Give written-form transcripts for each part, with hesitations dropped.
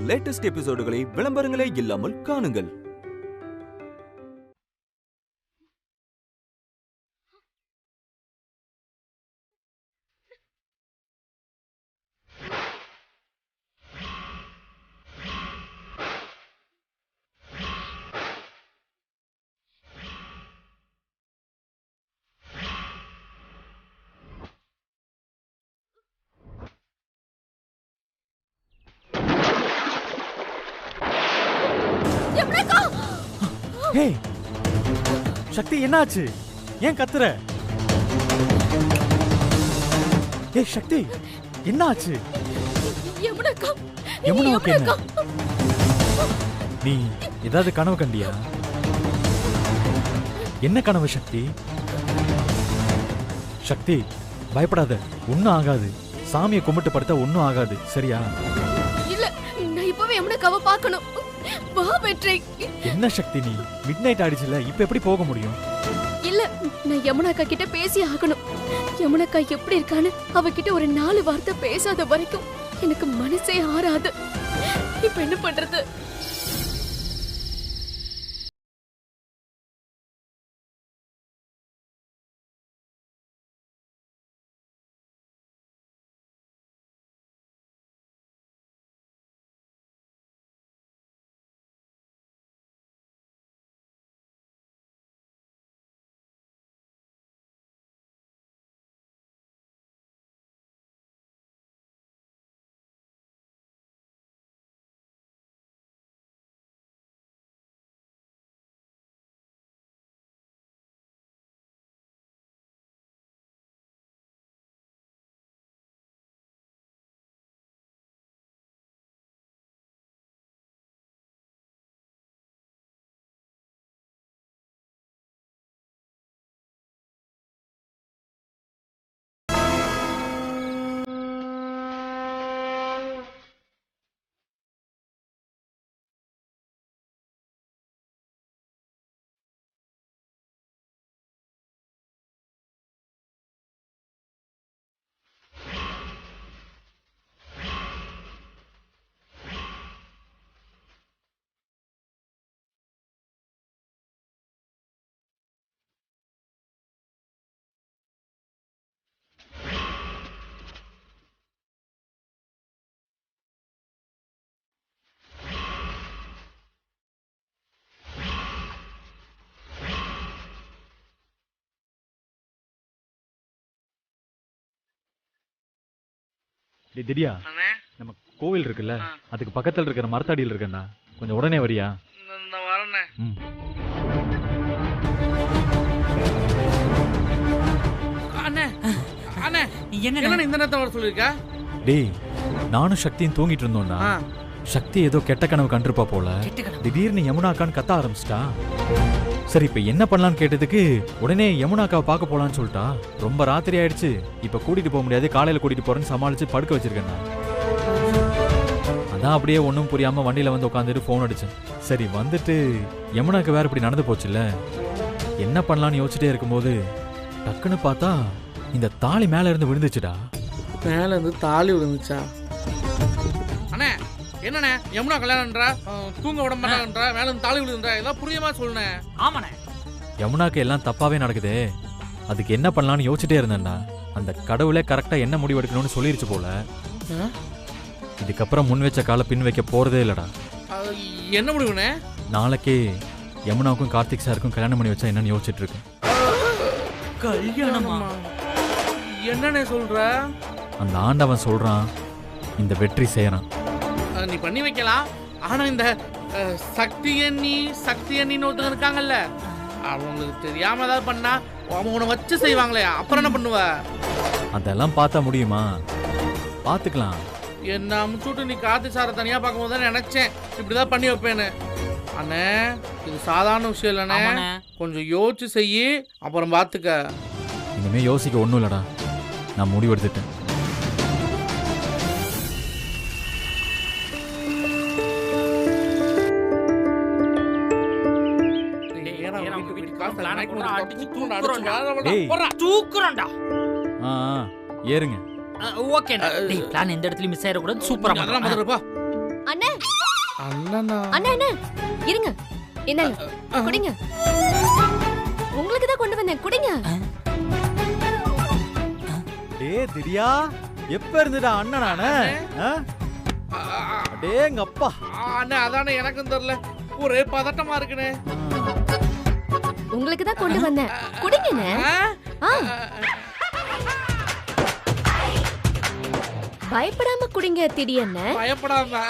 Latest எபிசோடுகளை விளம்பரங்களே இல்லாமல் காணுங்கள். Hey சக்தி, என்னாச்சு? ஏன் கத்துற? ஏய் சக்தி, என்னாச்சு? யமுனாவுக்கு என்ன? நீ ஏதாவது கனவு கண்டியா? என்ன கனவு சக்தி? சக்தி பயப்படாத, ஒன்னும் ஆகாது. சாமியை கும்பிட்டு படுத்தா ஒன்னும் ஆகாது, சரியா? இல்ல, நான் இப்பவே யமுனாவை பார்க்கணும். வா வெற்றி. என்ன சக்தி, நீ மிட் நைட் ஆயிடுச்சுல, இப்ப எப்படி போக முடியும்? இல்ல, நான் யமுனாக்கா கிட்ட பேசி ஆகணும். யமுனாக்கா எப்படி இருக்கான்னு அவகிட்ட ஒரு 4 வார்த்தை பேசாத வரைக்கும் எனக்கு மனசே ஆறாது. இப்ப என்ன பண்றது? திவ்யா, நம்ம கோவில் இருக்குல்ல, அதுக்கு பக்கத்துல இருக்கிற மரத்தடியில் இருக்கேன்டா. கொஞ்சம் உடனே வரியா? டேய், நானும் சக்தியும் தூங்கிட்டு இருந்தோம்டா. சக்தி ஏதோ கெட்ட கனவு கண்டிருப்பா போல. திடீர்னு யமுனாக்கான்னு கத்த ஆரம்பிச்சிட்டா. சரி, இப்ப என்ன பண்ணலான்னு கேட்டதுக்கு உடனே யமுனாக்காவை பார்க்க போலான்னு சொல்லிட்டா. ரொம்ப ராத்திரி ஆயிடுச்சு, இப்ப கூட்டிட்டு போக முடியாது, காலையில கூட்டிட்டு போறேன்னு சமாளிச்சு படுக்க வச்சிருக்கேன். அதான் அப்படியே ஒன்றும் புரியாம வண்டியில வந்து உட்காந்துட்டு போன் அடிச்சேன். சரி, வந்துட்டு யமுனாக்கு வேற இப்படி நடந்து போச்சுல்ல, என்ன பண்ணலான்னு யோசிச்சுட்டே இருக்கும்போது டக்குன்னு பார்த்தா இந்த தாலி மேல இருந்து விழுந்துச்சுடா. மேல இருந்து தாலி விழுந்துச்சா? அண்ணே, என்னண்ணே யமுனா கல்யாணம்ன்றா, தூங்க விட மாட்டாங்கன்றா, மேல இருந்து தாலி விழுந்துன்றா, இதெல்லாம் புரியுமா சொல்லுண்ணே? ஆமாண்ணே. யமுனாக்கு எல்லாம் தப்பாவே நடக்குது, அதுக்கு என்ன பண்ணலான்னு யோசிச்சுட்டே இருந்தேன்டா. அந்த கடவுளே கரெக்டா என்ன முடிவு எடுக்கணும்னு சொல்லிருச்சு போல. இதுக்கப்புறம் முன் வச்ச கால பின் வைக்க போறதே இல்லடா. என்ன முடிவுண்ணே? நாளைக்கே யமுனாவுக்கும் கார்த்திக் சாருக்கும் கல்யாணம் பண்ணி வச்சா என்னன்னு யோசிச்சுட்டு இருக்கேன். கல்யாணமா? என்னண்ணே சொல்ற? அந்த ஆண்டவன் சொல்றான், இந்த வெற்றி செய்யறான். நீ பண்ணி வைக்கலாம், ஆனா இந்த சக்தி அண்ணின்னு ஒருத்தங்க இருக்காங்கல்ல, அவங்களுக்கு தெரியாம ஏதாவது பண்ணா அவங்க உன்னை வச்சு செய்வாங்களே, அப்புறம் என்ன பண்ணுவ? அதெல்லாம் பார்த்தா முடியுமா? பார்த்துக்கலாம். என்ன அமுச்சுட்டு நீ கார்த்திக் சாரை தனியா பார்க்கும்போது தான் நினைச்சேன் இப்படிதான் பண்ணி வைப்பேன்னு. அண்ணே, இது சாதாரண விஷயம் இல்லைண்ணே, கொஞ்சம் யோசிச்சு செய்யி, அப்புறம் பார்த்துக்க. இனிமே யோசிக்க ஒன்றும் இல்லடா, நான் முடிவெடுத்துட்டேன். ஏறுங்க. ஓகே, பிளான் எந்த இடத்துலயும் மிஸ் ஆயிடக்கூடாது. சூப்பரா அண்ணே அண்ணனா அண்ணா அண்ணா இருங்க, என்னங்க குடிங்க. உங்களுக்கு தான் கொண்டு வந்தேன், குடிங்க. டேய் திரியா, எப்ப இருந்துடா அண்ணன் நானே? டேங்க அப்பா. அண்ணா அதானே எனக்கும் தெரியல, ஒரே பதட்டமா இருக்குனே. உங்களுக்கு தான் கொண்டு வந்தேன், குடிங்கண்ணே. பயப்படாம குடிங்க திடீர்னு. பயப்படாம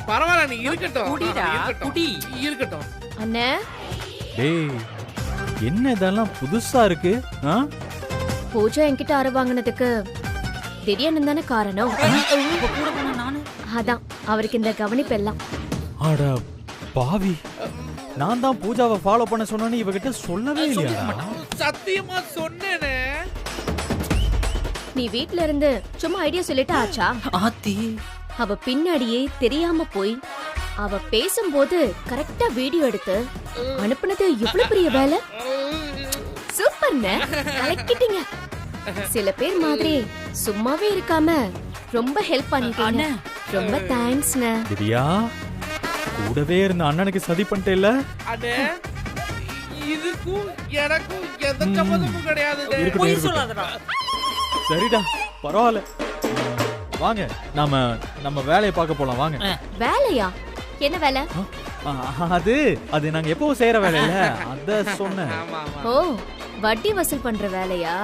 பரவாயில்ல, நீ இருக்கட்டும் இருக்கட்டும். அண்ணே டேய் என்ன இதெல்லாம் புதுசா இருக்கு? பூஜா என்கிட்ட அரை வாங்கினதுக்கு திடீர்னு தானே காரணம். அதான் அவருக்கு இந்த கவனிப்பு எல்லாம். அட பாவி, நான் தான் பூஜாவை ஃபாலோ பண்ண சொன்னேன்னு இவகிட்ட சொல்லவே இல்லையா? சத்தியமா சொன்னேனே. நீ வீட்ல இருந்து சும்மா ஐடியா சொல்லிட்டு ஆச்சா? ஆத்தி அவ பின்னாடியே தெரியாம போய் அவ பேசும்போது கரெக்டா வீடியோ எடுத்து அனுப்புனது எவ்வளவு பெரிய வேலை. சூப்பர்ண்ணே, கலக்கிட்டீங்க. சில பேர் மாதிரி சும்மாவே இருக்காம ரொம்ப ஹெல்ப் பண்ணிட்டீங்க. ரொம்ப தேங்க்ஸ்ண்ணே. திரியா, கூடவே இருந்த அண்ணனுக்கு சதி பண்ணிட்டேல்ல? அண்ணே இதுக்கும் எனக்கும் எந்த சம்பந்தமும் கிடையாது. போய் சொல்லாதடா. சரிடா, பரவாயில்ல. வாங்க நம்ம வேலையை பார்க்க போலாம் வாங்க. வேலையா? என்ன வேலை? அது நாங்க எப்பவும் செய்யற வேலை இல்ல, அத சொன்னேன். ஓ, வட்டி வசூல் பண்ற வேலையா?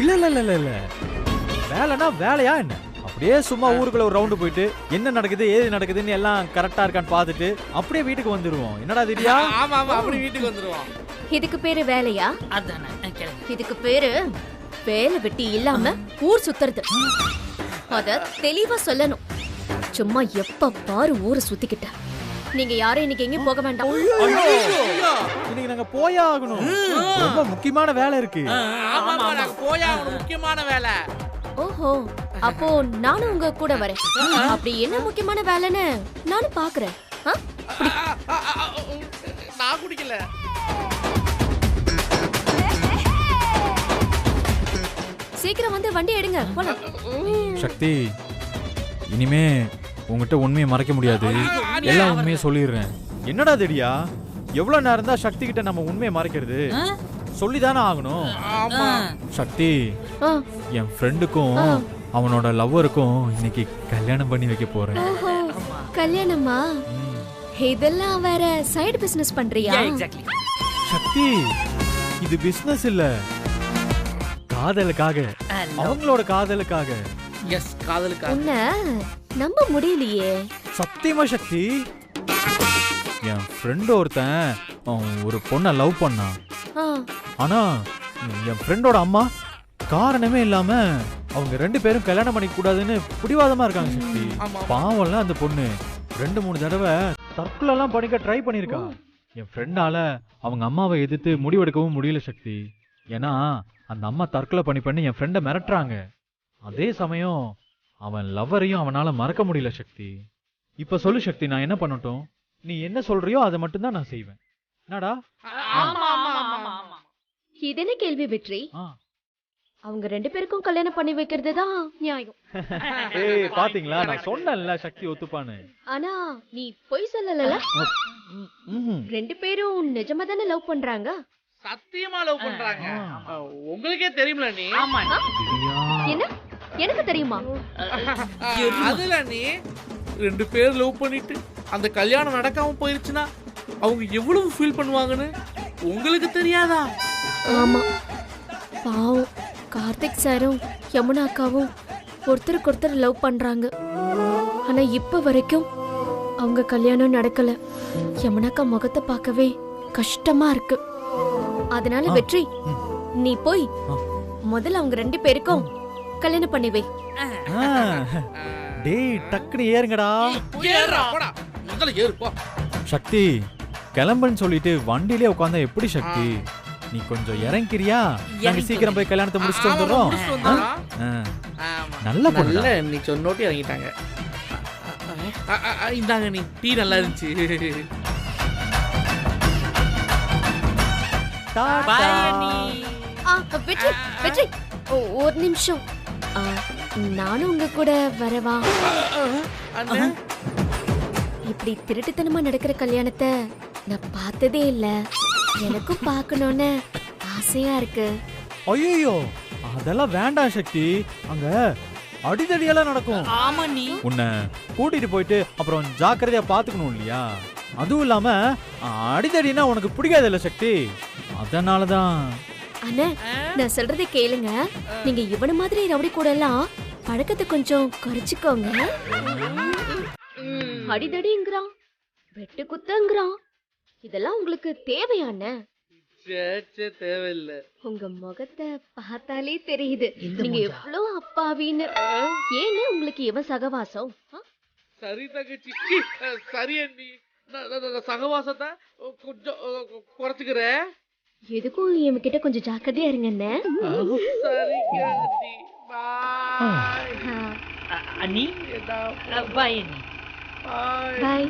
இல்ல இல்ல இல்ல இல்ல, வேலைனா வேலையா என்ன? அப்படியே சும்மா ஊருக்குள்ள ஒரு ரவுண்டு போயிட்டு என்ன நடக்குது ஏது நடக்குதுன்னு எல்லாம் கரெக்டா இருக்கான்னு பாத்துட்டு அப்படியே வீட்டுக்கு வந்துருவோம். என்னடா திரியா? ஆமா ஆமா, அப்படியே வீட்டுக்கு வந்துருவோம். இதுக்கு பேரு வேலையா? அதானே கேளுங்க. இதுக்கு பேரு வேலை வெட்டி இல்லாம ஊர் சுத்துறது. அத தெளிவா சொல்லணும். சும்மா எப்ப பாரு ஊரை சுத்திக்கிட்ட. நீங்க யாரும் இன்னைக்கு எங்கேயும் போக வேண்டாம். இன்னைக்கு நாங்க போயா ஆகணும், ரொம்ப முக்கியமான வேலை இருக்கு. ஆமா நாங்க போயா ஆகணும், முக்கியமான வேலை. ஓஹோ, அப்போ நானும் உங்க கூட வரேன். அப்படி என்ன முக்கியமான வேலைன்னு நானும் பாக்குறேன். நான் குடிக்கல. சீக்கிரம் வந்து வண்டி எடுங்க போலாம். சக்தி, இனிமே உங்ககிட்ட உண்மையை மறைக்க முடியாது, எல்லா உண்மையை சொல்லிடுறேன். என்னடா திடியா, எவ்வளவு நேரம் தான் சக்தி கிட்ட நம்ம உண்மையை மறைக்கிறது? சொல்லிதானே ஆகணும். சக்தி, என் ஃப்ரெண்டுக்கும் அவனோட லவ்வருக்கும் இன்னைக்கு கல்யாணம் பண்ணி வைக்க போறேன். கல்யாணமா? இதெல்லாம் வேற சைடு பிசினஸ் பண்றியா? சக்தி, இது பிசினஸ் இல்ல, காதலுக்காக, அவங்களோட காதலுக்காக. எஸ், காதலுக்காக. உன்னை நம்ப முடியலையே. சத்தியமா சக்தி, என் ஃப்ரெண்ட் ஒருத்தன் ஒரு பொண்ணை லவ் பண்ணான். ஆனா என் ஃப்ரெண்டோட அம்மா காரணமே இல்லாம அவங்க 2 பேரும் கல்யாணம் பண்ணிக்க கூடாதுன்னு பிடிவாதமா இருக்காங்க. சக்தி, பாவம்ல அந்த பொண்ணு 2-3 தடவை தற்கொலை எல்லாம் பண்ணிக்க ட்ரை பண்ணிருக்கா. என் ஃப்ரெண்டால அவங்க அம்மாவை எதிர்த்து முடிவெடுக்கவும் முடியல சக்தி. ஏன்னா அந்த அம்மா தற்கொலை பண்ணி என் ஃப்ரெண்டை மிரட்டுறாங்க. அதே சமயம் அவன் லவ்வரையும் அவனால மறக்க முடியல சக்தி. இப்ப சொல்லு சக்தி, நான் என்ன பண்ணட்டும்? நீ என்ன சொல்றியோ அதை மட்டும் தான் நான் செய்வேன். என்னடா? இது என்ன கேள்வி வெற்றி? அவங்க 2 பேருக்கும் கல்யாணம் பண்ணி வைக்கிறது தான் நியாயம். ஏய், பாத்தீங்களா, நான் சொன்னேன்ல சக்தி ஒத்துப்பான்னு. ஆனா நீ பொய் சொல்லல. 2 பேரும் நிஜமா தானே லவ் பண்றாங்க? சத்தியமா லவ் பண்றாங்க. உங்களுக்கே தெரியும்ல நீ. என்ன எனக்கு தெரியுமா? அதுல நீ 2 பேர் லவ் பண்ணிட்டு அந்த கல்யாணம் நடக்காம போயிருச்சுன்னா அவங்க எவ்வளவு ஃபீல் பண்ணுவாங்கன்னு உங்களுக்கு தெரியாதா? ஆமா, பாவம் கார்த்திக் சாரும் யமுனா அக்காவும் ஒருத்தருக்கு ஒருத்தர் லவ் பண்றாங்க. ஆனா இப்ப வரைக்கும் அவங்க கல்யாணம் நடக்கல. யமுனா அக்கா முகத்தை பார்க்கவே கஷ்டமா இருக்கு. அதனால வெற்றி, நீ போய் முதல்ல அவங்க 2 பேருக்கும் கல்யாணம் பண்ணி வை. டேய், டக்குனு ஏறுங்கடா. போடா, முதல்ல ஏறு போ. சக்தி, கிளம்புன்னு சொல்லிட்டு வண்டியிலே உட்கார்ந்தா எப்படி சக்தி? நீ கொஞ்சம் இறங்கிறியா? நாங்க சீக்கிரம் போய் கல்யாணத்தை முடிச்சுட்டு வந்துடுறோம். நல்ல பொண்ணு, நீ சொன்னோட்டி இறங்கிட்டாங்க. இந்தாங்க, நீ டீ நல்லா இருந்துச்சு. வெற்றி, வெற்றி, ஒரு நிமிஷம். நானும் உங்க கூட வரவா? அண்ணே இப்படி திருட்டுத்தனமா நடக்கிற கல்யாணத்தை நான் பார்த்ததே இல்ல. எனக்கும் பார்க்கணும்னு ஆசையா இருக்கு. ஐயோ அதெல்லாம் வேண்டாம் சக்தி. அங்க அடிதடியெல்லாம் நடக்கும். ஆமா நீ உன்னை கூட்டிட்டு போயிட்டு அப்புறம் ஜாக்கிரதையா பாத்துக்கணும் இல்லையா? அதுவும் இல்லாம அடிதடினா உனக்கு பிடிக்காது இல்ல சக்தி, அதனாலதான். அண்ணே நான் சொல்றதை கேளுங்க. நீங்க இவன மாதிரி ரவுடி கூட எல்லாம் பழக்கத்தை கொஞ்சம் குறைச்சுக்கோங்க. அடிதடிங்கிறான், வெட்டு குத்தங்கிறான், இதெல்லாம் உங்களுக்கு தேவையான? சே தேவையில்லை. உங்க முகத்தை பார்த்தாலே தெரியுது நீங்க எவ்வளவு அப்பாவின்னு. ஏன்னு உங்களுக்கு இவன் சகவாசம்? சரி தங்கச்சி, சரி அண்ணி. சகவாசத்தை கொஞ்சம் குறைச்சுக்கிறேன். எதுக்கும் என்கிட்ட கொஞ்சம் ஜாக்கிரதையா இருங்க அண்ணே. சரிங்க அண்ணி. பாய். அண்ணி பாய் அண்ணி. பாய். பாய்.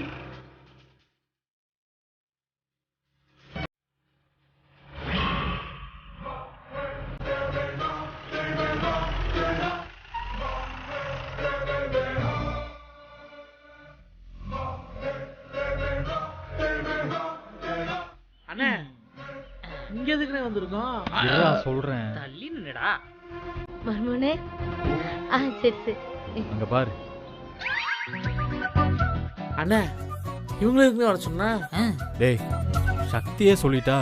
அண்ணே இங்க எதுக்குனே வந்திருக்கோம்? சொல்றேன். தள்ளி நின்னுடா. மர்மோனே. சரி சரி. அங்க பாரு. அண்ணே இவங்களுக்கு வர சொன்னா? டேய் சக்தியே சொல்லிட்டா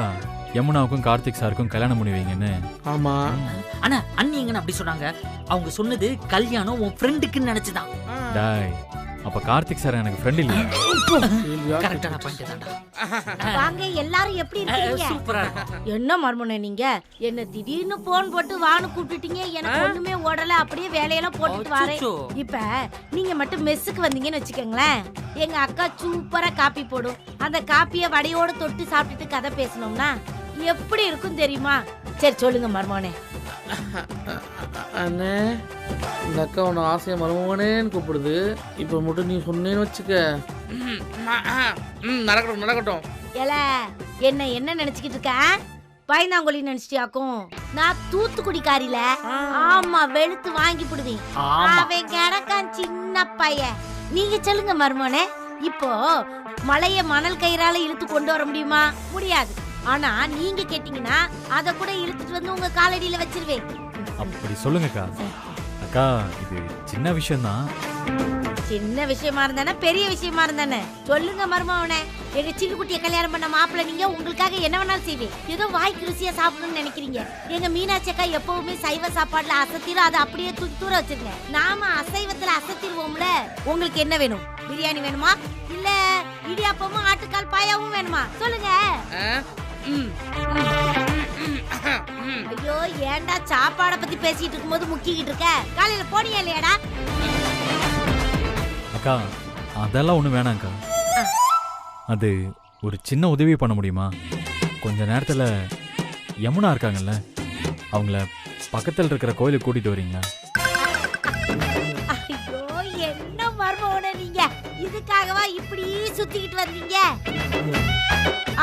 யமுனாவுக்கும் கார்த்திக் சாருக்கும் கல்யாணம் பண்ணி வைங்கன்னு. ஆமா. அண்ணா அண்ணி எங்கன்னு அப்படி சொன்னாங்க? அவங்க சொன்னது கல்யாணம் உன் ஃப்ரெண்டுக்குன்னு நினைச்சுதான். டாய் அப்ப கார்த்திக் சார் எனக்கு ஃப்ரெண்ட் இல்லையா? கரெக்டான பாயிண்ட் தான்டா. வாங்க எல்லாரும் எப்படி இருக்கீங்க? சூப்பரா இருக்கும். என்ன மர்மனே நீங்க என்ன திடீர்னு போன் போட்டு வான்னு கூப்பிட்டுட்டீங்க. எனக்கு ஒண்ணுமே ஓடல, அப்படியே வேலையெல்லாம் போட்டுட்டு வரேன். அச்சச்சோ. இப்ப நீங்க மட்டும் மெஸ்ஸுக்கு வந்தீங்கன்னு வச்சுக்கோங்களேன், எங்க அக்கா சூப்பரா காப்பி போடும். அந்த காப்பிய வடையோட தொட்டு சாப்பிட்டுட்டு கதை பேசணும்னா எப்படி இருக்கும் தெரியுமா? சரி சொல்லுங்க மர்மனே. அண்ணே இந்த அக்கா உன்னை ஆசையா மருமகனேன்னு கூப்பிடுது. இப்ப மட்டும் நீ சொன்னேன்னு வச்சுக்க. நடக்கட்டும் நடக்கட்டும். ஏல என்ன நினைச்சுக்கிட்டு இருக்க? பயந்தாங்கொழி நினைச்சிட்டியாக்கும்? நான் தூத்துக்குடிக்காரில. ஆமா வெளுத்து வாங்கி போடுவேன். அவன் கிடக்கான் சின்ன பையன். நீங்க சொல்லுங்க மர்மோனே, இப்போ மலைய மணல் கயிறால இழுத்து கொண்டு வர முடியுமா? முடியாது. ஆனா நீங்க கேட்டீங்கன்னா அத கூட இழுத்துட்டு வந்து உங்க காலடியில வச்சிருவேன். அப்படி சொல்லுங்கக்கா. அக்கா இது சின்ன விஷயம் தான். சின்ன விஷயமா இருந்தானே பெரிய விஷயமா இருந்தானே சொல்லுங்க மர்மவனே. எங்க சின்னுக்குட்டிய கல்யாணம் பண்ண மாப்பிள்ள நீங்க, உங்களுக்காக என்ன வேணாலும் செய்வேன். ஏதோ வாய்க்கு ருசியா சாப்பிடணும்னு நினைக்கிறீங்க. எங்க மீனாட்சி அக்கா எப்பவுமே சைவ சாப்பாடுல அசத்திரும், அதை அப்படியே தூக்கி தூர வச்சிருங்க. நாம அசைவத்துல அசத்திருவோம்ல. உங்களுக்கு என்ன வேணும்? பிரியாணி வேணுமா இல்ல இடியாப்பமும் ஆட்டுக்கால் பாயாவும் வேணுமா? சொல்லுங்க. ஐயோ ஏன்டா சாப்பாட பத்தி பேசிட்டு இருக்கும்போது முக்கிக்கிட்டு இருக்க? காலையில போனியா இல்லையாடா? அக்கா அதெல்லாம் ஒண்ணு வேணாம்க்கா. அது ஒரு சின்ன உதவி பண்ண முடியுமா? கொஞ்ச நேரத்துல யமுனா இருக்காங்கல்ல, அவங்கள பக்கத்துல இருக்கிற கோயிலுக்கு கூட்டிட்டு வரீங்களா? ஐயோ என்ன மர்மவனே நீங்க, இதுக்காகவா இப்படி சுத்திக்கிட்டு வந்தீங்க?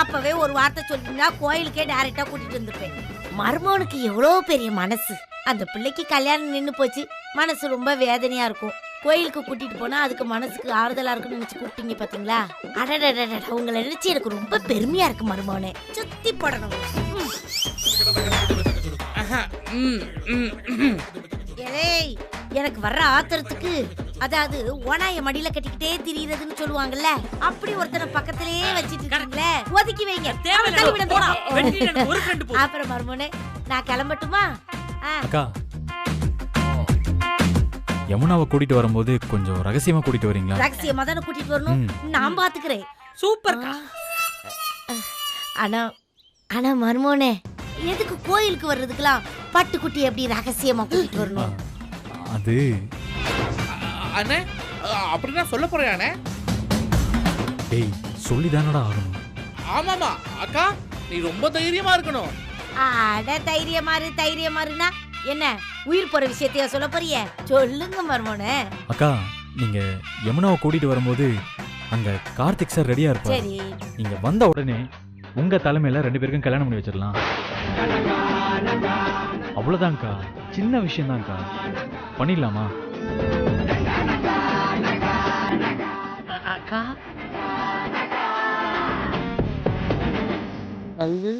அப்பவே ஒரு வார்த்தை சொல்லிட்டீங்கன்னா கோயிலுக்கே டைரக்டா கூட்டிட்டு வந்துருப்பேன். மர்மவனுக்கு எவ்வளவு பெரிய மனசு. அந்த பிள்ளைக்கு கல்யாணம் நின்னு போச்சு, மனசு ரொம்ப வேதனையா இருக்கும். கோயிலுக்கு கூட்டிட்டு போனா அதுக்கு மனசுக்கு ஆறுதலா இருக்குன்னு நினைச்சு கூப்பிட்டீங்க பாத்தீங்களா? அடடடடட உங்களை நினைச்சு எனக்கு ரொம்ப பெருமையா இருக்கு மர்மவனே. சுத்தி போடணும். ஏய் எனக்கு வர்ற ஆத்திரத்துக்கு, அதாவது ஓனாய மடியில கட்டிக்கிட்டே திரியறதுன்னு சொல்லுவாங்கல்ல, அப்படி ஒருத்தனை பக்கத்திலேயே வச்சிட்டு இருக்கீங்களே, ஒதுக்கி வைங்க. அப்புறம் மர்மோனே நான் கிளம்பட்டுமா? அக்கா யமுனாவை கூட்டிட்டு வரும்போது கொஞ்சம் ரகசியமா கூட்டிட்டு வரீங்களா? ரகசியமா தானே கூட்டிட்டு வரணும், நான் பாத்துக்கிறேன். சூப்பர். ஆனா மர்மோனே எதுக்கு கோயிலுக்கு வர்றதுக்கெல்லாம் பட்டுக்குட்டி எப்படி ரகசியமா கூட்டிட்டு வரணும்? அது அண்ணே அப்படின்னா சொல்ல போறியானே? டேய் சொல்லிதானடா ஆகணும். ஆமாமா அக்கா, நீ ரொம்ப தைரியமா இருக்கணும். அட தைரியமாருனா என்ன உயிர் போற விஷயத்தையா சொல்ல போறிய? சொல்லுங்க மர்மோனே. அக்கா நீங்க யமுனாவை கூட்டிட்டு வரும்போது அங்க கார்த்திக் சார் ரெடியா இருப்பாரு. சரி நீங்க வந்த உடனே உங்க தலைமையில 2 பேருக்கும் கல்யாணம் பண்ணி வச்சிடலாம். அவ்வளவுதான்க்கா, சின்ன விஷயம் தான்க்கா. பண்ணிடலாமா? அக்கா அது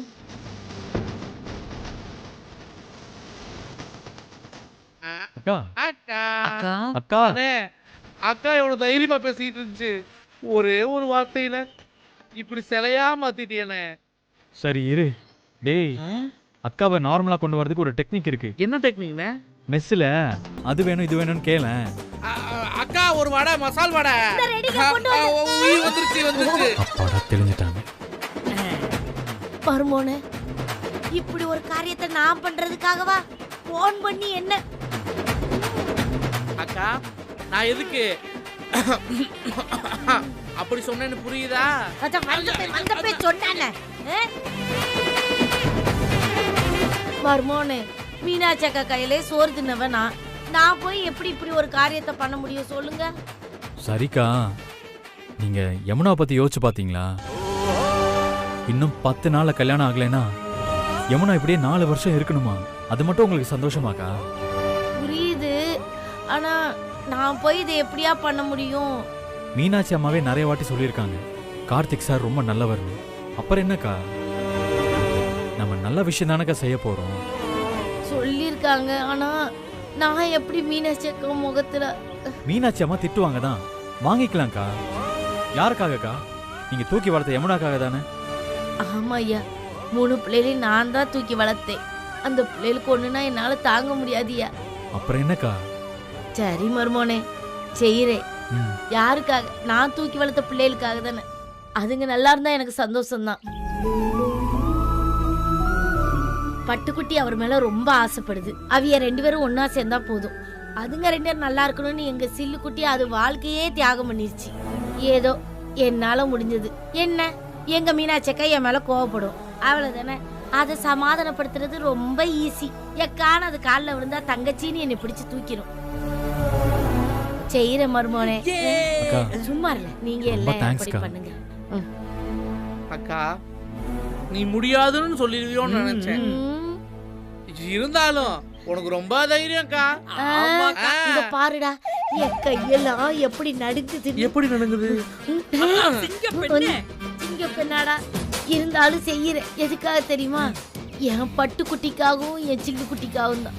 அக்கா அக்கா அக்கா அக்கா அண்ணே, அக்கா எவ்வளவு தைரியமா பேசிட்டு இருந்துச்சு. ஒரே ஒரு வார்த்தையில இப்படி சிலையா மாத்திட்டியனே. சரி இரு. டேய், அக்காவை நார்மலா கொண்டு வரதுக்கு ஒரு டெக்னிக் இருக்கு. என்ன டெக்னிக்னே? மெஸ்ஸில் அது வேணும் இது வேணும்னு கேளேன். அக்கா ஒரு வடை, மசால் வடை. உயிர் வந்துருச்சு. அப்பாடா தெரிஞ்சிட்டாங்க. மருமோனே, இப்படி ஒரு காரியத்தை நான் பண்றதுக்காகவா போன் பண்ணி என்ன? அக்கா நான் எதுக்கு அப்படி சொன்னேன்னு புரியுதா? வந்தப்பே சொன்னானே. மருமோனே, மீனாட்சி அக்கா கையிலே சோறு தின்னவன் நான் போய் எப்படி இப்படி ஒரு காரியத்தை பண்ண முடியும் சொல்லுங்க? சரிக்கா, நீங்க யமுனா பத்தி யோசிச்சு பாத்தீங்களா? இன்னும் 10 நாள்ல கல்யாணம் ஆகலைன்னா யமுனா இப்படியே 4 வருஷம் இருக்கணுமா? அது மட்டும் உங்களுக்கு சந்தோஷமாக்கா? புரியுது, ஆனா நான் போய் இதை எப்படியா பண்ண முடியும்? மீனாட்சி அம்மாவே நிறைய வாட்டி சொல்லியிருக்காங்க, கார்த்திக் சார் ரொம்ப நல்லவர்னு. அப்புறம் என்னக்கா, நம்ம நல்ல விஷயம் தானக்கா செய்ய போறோம். சொல்லியிருக்காங்க, ஆனா நான் எப்படி மீனாட்சி அக்கா முகத்துல? மீனாட்சி அம்மா திட்டுவாங்க தான், வாங்கிக்கலாம்க்கா. யாருக்காகக்கா? நீங்க தூக்கி வளர்த்த யமுனாக்காக தானே? ஆமா ஐயா, 3 பிள்ளைகளையும் நான் தான் தூக்கி வளர்த்தேன். அந்த பிள்ளைகளுக்கு ஒண்ணுனா என்னால தாங்க முடியாதியா. அப்புறம் என்னக்கா? சரி மருமோனே, செய்யறேன். ம். யாருக்காக? நான் தூக்கி வளர்த்த பிள்ளைகளுக்காக தானே. அதுங்க நல்லா இருந்தா எனக்கு சந்தோஷம்தான். பட்டுக்குட்டி அவர் மேல ரொம்ப ஆசைப்படுது. அவிய 2 பேரும் ஒன்னா சேர்ந்தா போதும். அதுங்க 2 பேரும் நல்லா இருக்கணும்னு எங்க சில்லுக்குட்டி அது வாழ்க்கையே தியாகம் பண்ணிருச்சு. ஏதோ என்னால முடிஞ்சது. என்ன, எங்க மீனாட்சி அக்கா என் மேல கோவப்படும், அவ்வளவுதானே. அதை சமாதானப்படுத்துறது ரொம்ப ஈஸி. எக்கான அது காலில் விழுந்தா தங்கச்சின்னு என்னை பிடிச்சு தூக்கிடும். செய்யற மருமோனே. அக்கா, சும்மா இல்ல, நீங்க ரொம்ப எல்லாம் thanks எப்படி அக்கா. பண்ணுங்க. அக்கா நீ முடியாதுன்னு சொல்லிடுவியோன்னு நினைச்சேன். இருந்தாலும் உனக்கு ரொம்ப தைரியம்க்கா. இங்க பாருடா, என் கையெல்லாம் எப்படி நடுக்குது. எப்படி நடக்குது? சிங்க பெண்ணாடா, இருந்தாலும் செய்யறேன். எதுக்காக தெரியுமா? என் பட்டுக்குட்டிக்காகவும் என் சிங்கு குட்டிக்காகவும் தான்.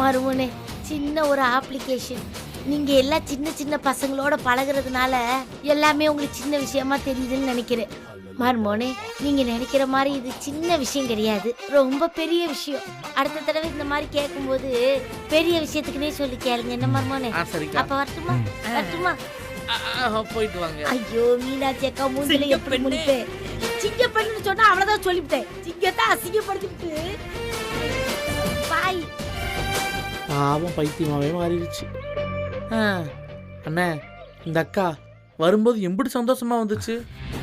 மருமனே, சின்ன ஒரு அப்ளிகேஷன். நீங்க எல்லாம் சின்ன சின்ன பசங்களோட பழகுறதுனால எல்லாமே உங்களுக்கு சின்ன விஷயமா தெரியுதுன்னு நினைக்கிறேன். மருமோனே, நீங்க நினைக்கிற மாதிரி இது சின்ன விஷயம் கிடையாது, ரொம்ப பெரிய விஷயம். அடுத்த தடவை இந்த மாதிரி கேட்கும்போது பெரிய விஷயத்துக்குனே சொல்லி கேளுங்க. என்ன மருமோனே? அப்ப வரட்டுமா? வரட்டுமா? போயிட்டு வாங்க. ஐயோ, மீனாட்சி அக்கா மூஞ்சில எப்படி முடிப்பேன்? சிங்க பண்ணு சொன்னா அவ்வளவுதான் சொல்லிவிட்டேன். சிங்கத்தை அசிங்கப்படுத்திட்டு பாய். பாவம் பைத்தியமாவே மாறிடுச்சு. அண்ணே, இந்த அக்கா வரும்போது எப்படி சந்தோஷமா வந்துச்சு.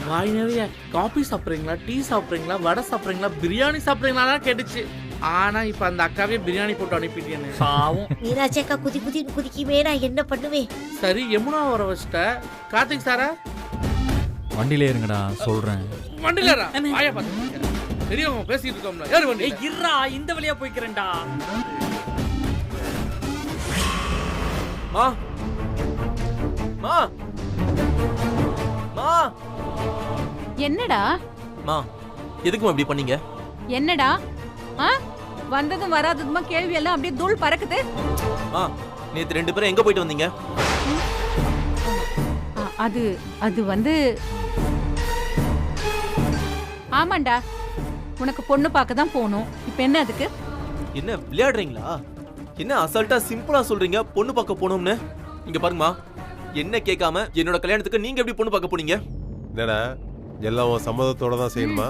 வாய் நிறைய காபி சாப்பிட்றீங்களா, டீ சாப்பிட்றீங்களா, வடை சாப்பிட்றீங்களா, பிரியாணி சாப்பிட்றீங்களா கேட்டுச்சு. ஆனா இப்ப அந்த அக்காவே பிரியாணி போட்டு அனுப்பிட்டேன்னு. பாவம். மீனாட்சி அக்கா குதி குதி குதிக்குமே, நான் என்ன பண்ணுவேன்? சரி, யமுனா வர வச்சுட்ட. கார்த்திக் சாரா வண்டியில இருங்கடா, சொல்றேன். வண்டிலரா வாயா பாத்து பெரியவங்க பேசிட்டு இருக்கோம்ல. யாரு வண்டி? இருடா, இந்த வழியா போய்க்கிறேன்டா. மா மா மா என்னடா மா எதுக்குமா இப்படி பண்ணீங்க? என்னடா வந்ததும் வராததுமா கேள்வி எல்லாம் அப்படியே தூள் பறக்குது. மா, நேத்து 2 பேரும் எங்க போயிட்டு வந்தீங்க? அது அது வந்து ஆமாண்டா, உனக்கு பொண்ணு பார்க்க தான் போகணும். இப்போ என்ன அதுக்கு? என்ன விளையாடுறீங்களா? என்ன அசால்ட்டா சிம்பிளா சொல்றீங்க பொண்ணு பார்க்க போகணும்னு? இங்க பாருங்கம்மா, என்ன கேட்காம என்னோட கல்யாணத்துக்கு நீங்க எப்படி பொண்ணு பார்க்க போனீங்க? என்னடா எல்லாம் உன் சம்மதத்தோட தான் செய்யணுமா?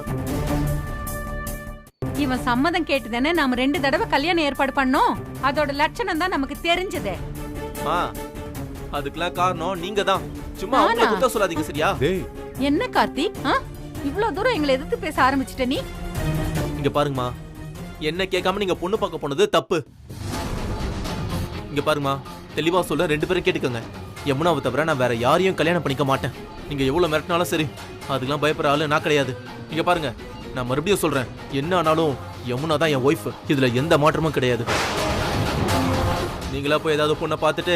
இவன் சம்மதம் கேட்டு தானே நாம 2 தடவை கல்யாணம் ஏற்பாடு பண்ணோம். அதோட லட்சணம் தான் நமக்கு தெரிஞ்சதே. அதுக்கெல்லாம் காரணம் நீங்க தான். சும்மா அவங்கள குத்த சொல்லாதீங்க, சரியா? டேய், என்ன கார்த்திக், இவ்வளவு தூரம் எங்களை எதிர்த்து பேச ஆரம்பிச்சிட்ட நீ? இங்க பாருங்கம்மா, என்ன கேட்காம நீங்க பொண்ணு பார்க்க போனது தப்பு. இங்க பாருங்கம்மா, தெளிவா சொல்ல 2 பேரும் கேட்டுக்கோங்க. யமுனாவை தவிர நான் வேற யாரையும் கல்யாணம் பண்ணிக்க மாட்டேன். நீங்க எவ்வளவு மிரட்டினாலும் சரி, அதுக்கெல்லாம் பயப்படுற ஆளு நான் கிடையாது. இங்க பாருங்க, நான் மறுபடியும் சொல்றேன், என்ன ஆனாலும் யமுனா தான் என் ஒய்ஃப். இதுல எந்த மாற்றமும் கிடையாது. நீங்களா போய் ஏதாவது பொண்ணை பார்த்துட்டு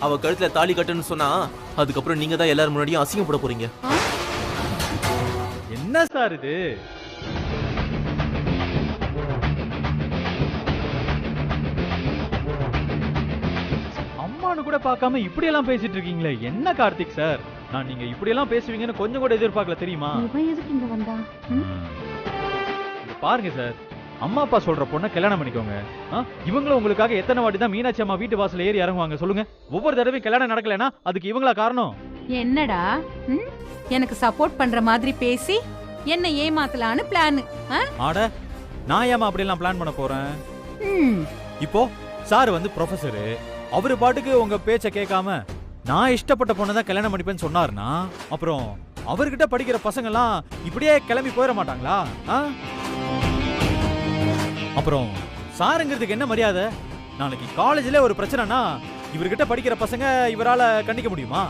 அவ கழுத்துல தாலி கட்டுன்னு சொன்னா அதுக்கப்புறம் நீங்க தான் எல்லாரும் முன்னாடியும் அசிங்கப்பட போறீங்க. என்ன சார் இது? அம்மானு கூட பார்க்காம இப்படி எல்லாம் பேசிட்டு இருக்கீங்களே, என்ன கார்த்திக் சார்? நான் நீங்க இப்படி எல்லாம் பேசுவீங்கன்னு கொஞ்சம் கூட எதிர்பார்க்கல தெரியுமா? இவன் எதுக்கு இங்க வந்தா? இங்க பாருங்க சார், அம்மா அப்பா சொல்ற பொண்ணை கல்யாணம் பண்ணிக்கோங்க. இவங்களும் உங்களுக்காக எத்தனை வாட்டி தான் மீனாட்சி அம்மா வீட்டு வாசல்ல ஏறி இறங்குவாங்க சொல்லுங்க? ஒவ்வொரு தடவையும் கல்யாணம் நடக்கலைன்னா அதுக்கு இவங்களா காரணம்? என்னடா எனக்கு சப்போர்ட் பண்ற மாதிரி பேசி என்ன ஏமாத்தலான்னு பிளான்? ஆட நான் ஏமா அப்படி எல்லாம் பிளான் பண்ண போறேன்? இப்போ சார் வந்து ப்ரொஃபசரு, அவரு பாட்டுக்கு உங்க பேச்ச கேட்காம நான் இஷ்டப்பட்ட பொண்ணை தான் கல்யாணம் பண்ணிப்பேன்னு சொன்னாருன்னா அப்புறம் அவர்கிட்ட படிக்கிற பசங்க எல்லாம் இப்படியே கிளம்பி போயிட மாட்டாங்களா? அப்புறம் சாருங்கிறதுக்கு என்ன மரியாதை? நாளைக்கு காலேஜ்ல ஒரு பிரச்சனைனா இவர்கிட்ட படிக்கிற பசங்க இவரால கண்டிக்க முடியுமா?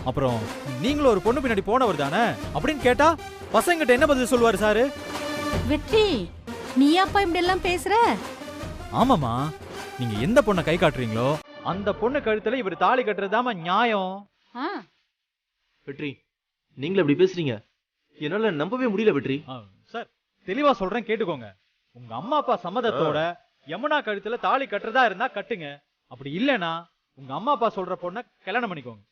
அப்புறம் நீங்களும் ஒரு பொண்ணு பின்னாடி போனவர் தானே அப்படின்னு கேட்டா பசங்கிட்ட என்ன பதில் சொல்லுவாரு சாரு? வெற்றி, நீ அப்பா இப்படி எல்லாம் பேசுற? ஆமாமா, நீங்க எந்த பொண்ணை கை காட்டுறீங்களோ அந்த பொண்ணு கழுத்துல இவர் தாலி கட்டுறதாம நியாயம். வெற்றி, நீங்களே இப்படி பேசுறீங்க, என்னால நம்பவே முடியல வெற்றி. சார் தெளிவா சொல்றேன் கேட்டுக்கோங்க. உங்க அம்மா அப்பா சம்மதத்தோட யமுனா கழுத்துல தாலி கட்டுறதா இருந்தா கட்டுங்க. அப்படி இல்லைன்னா உங்க அம்மா அப்பா சொல்ற பொண்ணை கல்யாணம் பண்ணிக்கோங்க.